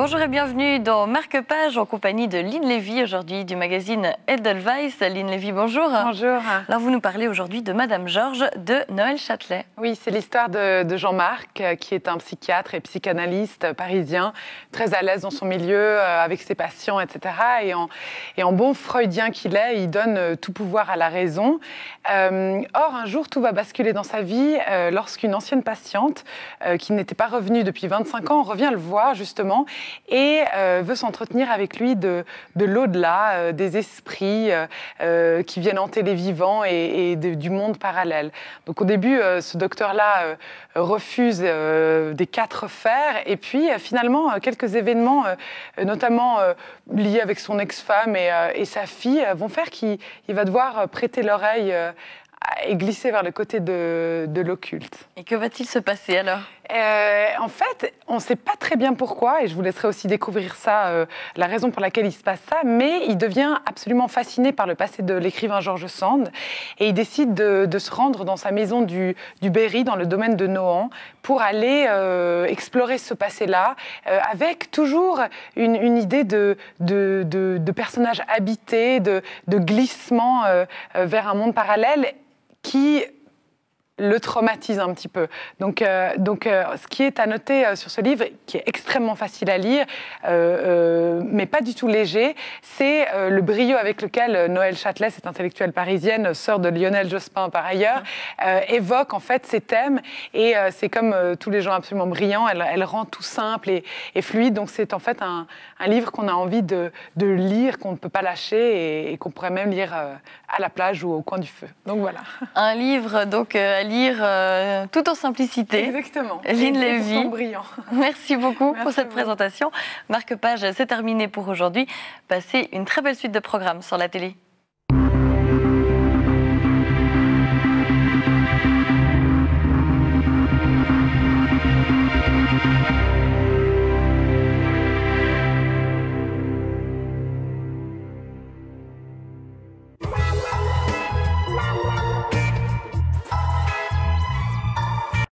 Bonjour et bienvenue dans Marque-Page en compagnie de Lynn Lévy, aujourd'hui du magazine Edelweiss. Lynn Lévy, bonjour. Bonjour. Alors vous nous parlez aujourd'hui de Madame Georges de Noël Châtelet. Oui, c'est l'histoire de Jean-Marc, qui est un psychiatre et psychanalyste parisien, très à l'aise dans son milieu, avec ses patients, etc. Et en bon freudien qu'il est, il donne tout pouvoir à la raison. Or, un jour, tout va basculer dans sa vie lorsqu'une ancienne patiente, qui n'était pas revenue depuis 25 ans, revient le voir justement et veut s'entretenir avec lui de l'au-delà, des esprits qui viennent hanter les vivants et du monde parallèle. Donc au début, ce docteur-là refuse des 4 fers et puis finalement, quelques événements, notamment liés avec son ex-femme et sa fille, vont faire qu'il va devoir prêter l'oreille et glisser vers le côté de l'occulte. Et que va-t-il se passer alors ? En fait, on ne sait pas très bien pourquoi, et je vous laisserai aussi découvrir ça, la raison pour laquelle il se passe ça, mais il devient absolument fasciné par le passé de l'écrivain George Sand, et il décide de se rendre dans sa maison du Berry, dans le domaine de Nohant, pour aller explorer ce passé-là, avec toujours une idée de personnage habité, de glissement vers un monde parallèle qui le traumatise un petit peu. Donc, ce qui est à noter sur ce livre, qui est extrêmement facile à lire, mais pas du tout léger, c'est le brio avec lequel Noël Châtelet, cette intellectuelle parisienne, sœur de Lionel Jospin par ailleurs, évoque en fait ces thèmes. Et c'est comme tous les gens absolument brillants, elle rend tout simple et fluide. Donc c'est en fait un livre qu'on a envie de lire, qu'on ne peut pas lâcher et qu'on pourrait même lire à la plage ou au coin du feu. Donc voilà. Un livre donc à lire tout en simplicité. Exactement. Lynn Lévy. Brillant. Merci beaucoup pour cette beaucoup. présentation. Marque-Page, c'est terminé pour aujourd'hui. Passez une très belle suite de programmes sur la télé.